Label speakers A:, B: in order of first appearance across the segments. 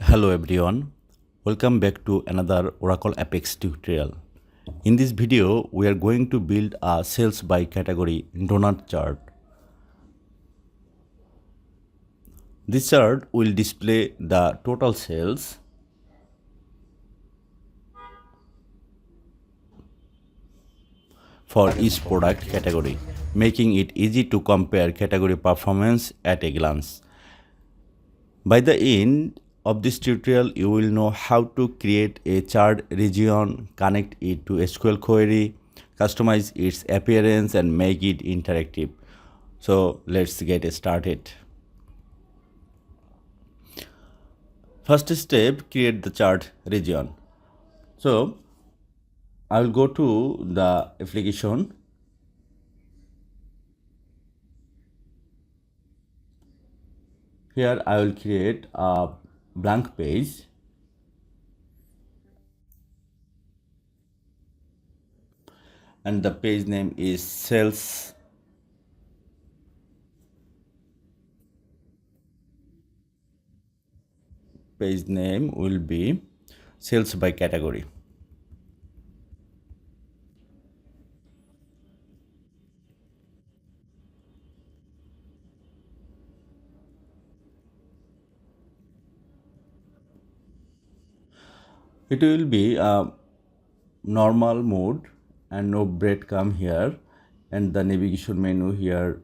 A: Hello everyone, welcome back to another Oracle Apex tutorial. In this video, we are going to build a sales by category donut chart. This chart will display the total sales for each product category, making it easy to compare category performance at a glance. By the end of this tutorial, you will know how to create a chart region, connect it to SQL query, customize its appearance and make it interactive. So let's get started. First step, create the chart region. So I will go to the application. Here I will create a blank page. And the page name is sales. Page name will be sales by category. It will be a normal mode and no breadcrumb here, and the navigation menu here,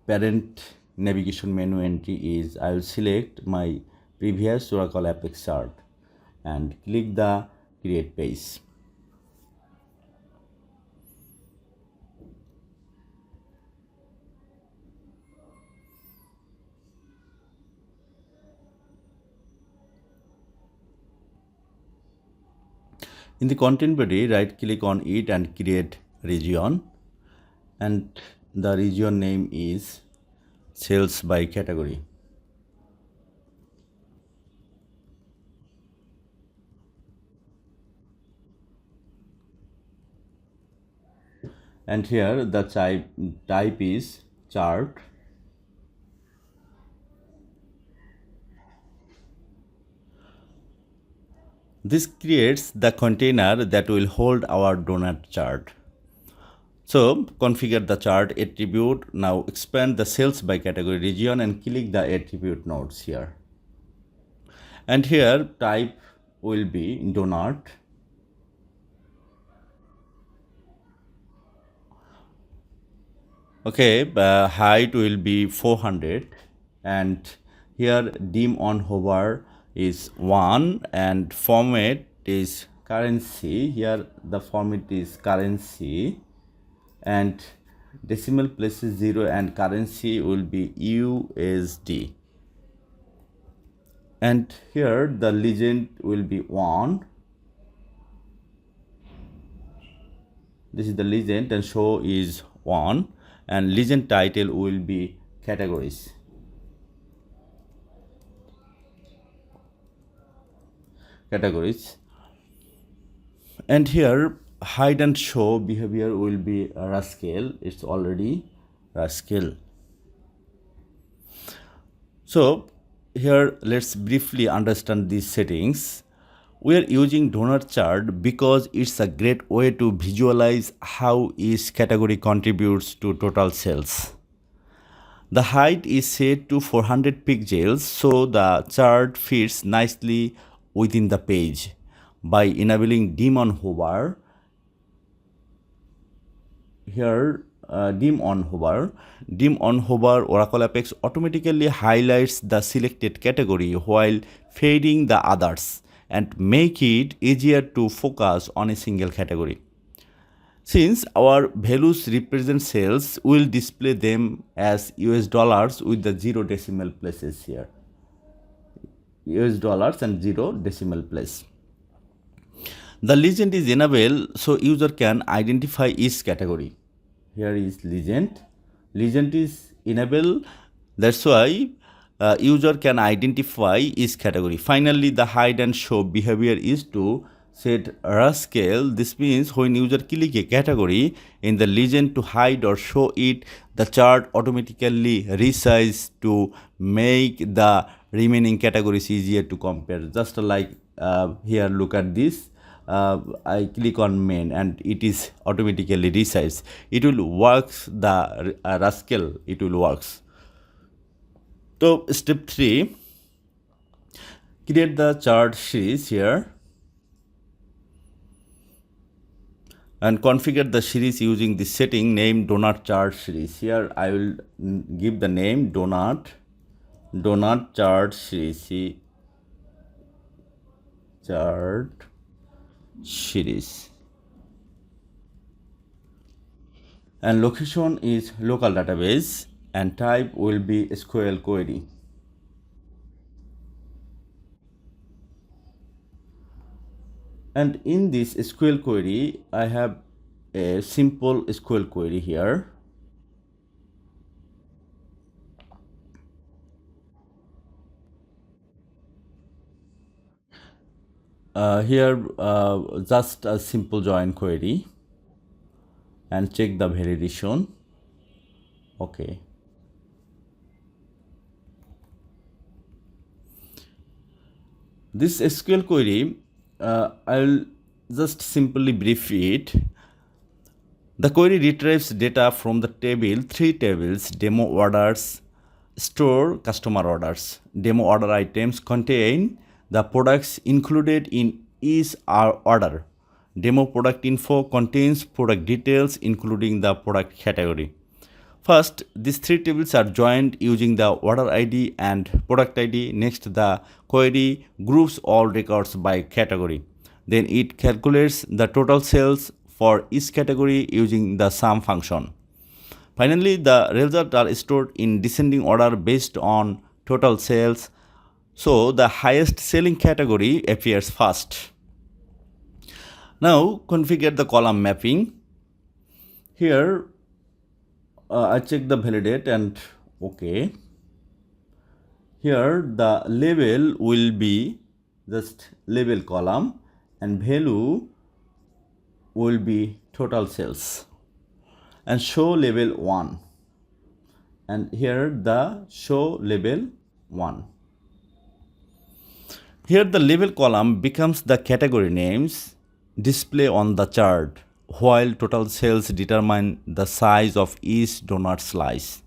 A: parent navigation menu entry is I will select my previous Oracle Apex chart and click the create page. In the content body, right click on it and create region, and the region name is sales by category. And here the type is chart. This creates the container that will hold our donut chart. So configure the chart attribute. Now expand the sales by category region and click the attribute nodes here. And here type will be donut. Okay, height will be 400, and here dim on hover is 1, and format is currency. Here the format is currency, and decimal place is 0, and currency will be USD. And here the legend will be 1. This is the legend, and show is 1, and legend title will be categories. And here hide and show behavior will be Rescale. It's already Rescale. So here let's briefly understand these settings. We are using donut chart because it's a great way to visualize how each category contributes to total sales. The height is set to 400 pixels, so the chart fits nicely within the page. By enabling dim on hover, here dim on hover, Oracle Apex automatically highlights the selected category while fading the others and make it easier to focus on a single category. Since our values represent sales, we'll display them as US dollars with the 0 decimal places here. US dollars and 0 decimal place. The legend is enabled so user can identify each category. Here is legend. Legend is enabled. That's why user can identify each category. Finally, the hide and show behavior is to Said Rescale. This means when user click a category in the legend to hide or show it, the chart automatically resize to make the remaining categories easier to compare. Just like here, look at this. I click on main and it is automatically resized. It will works the Rescale. It will works. So step 3, create the chart series here and configure the series using the setting named donut chart series. Here I will give the name donut chart series. Chart series, and location is local database and type will be SQL query. And in this SQL query, I have a simple SQL query here. Here, just a simple join query and check the validation. Okay. This SQL query, I'll just simply brief it. The query retrieves data from the table, 3 tables: demo orders, store, customer orders. Demo order items contain the products included in each order. Demo product info contains product details including the product category. First, these 3 tables are joined using the order ID and product ID. Next, the query groups all records by category. Then it calculates the total sales for each category using the sum function. Finally, the results are stored in descending order based on total sales. So, the highest selling category appears first. Now, configure the column mapping. Here, I check the validate and okay. Here the label will be just label column and value will be total sales and show label 1, and here the show label 1. Here the label column becomes the category names display on the chart, while total sales determine the size of each donut slice.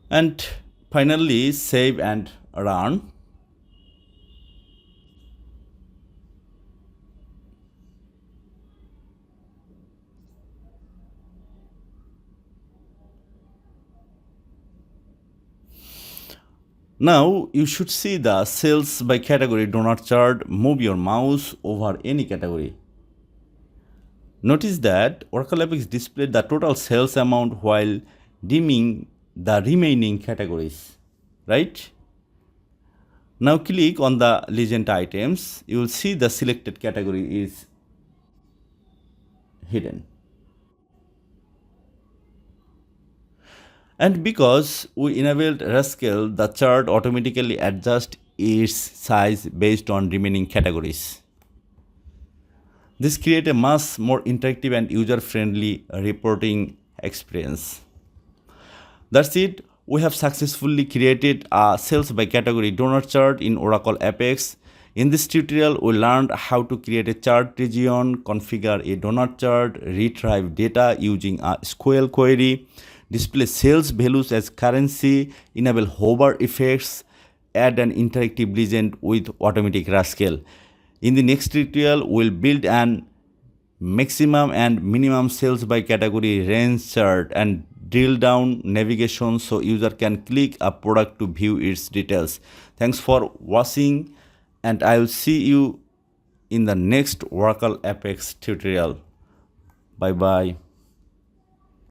A: And finally, save and run. Now you should see the sales by category donut chart. Move your mouse over any category. Notice that Oracle Apex displayed the total sales amount while dimming the remaining categories, right? Now click on the legend items. You will see the selected category is hidden. And because we enabled Rescale, the chart automatically adjusts its size based on remaining categories. This creates a much more interactive and user-friendly reporting experience. That's it. We have successfully created a sales by category donut chart in Oracle Apex. In this tutorial, we learned how to create a chart region, configure a donut chart, retrieve data using a SQL query, display sales values as currency, enable hover effects, add an interactive legend with automatic Rescale. In the next tutorial, we'll build an maximum and minimum sales by category range chart and drill down navigation so user can click a product to view its details. Thanks for watching, and I will see you in the next Oracle Apex tutorial. Bye bye.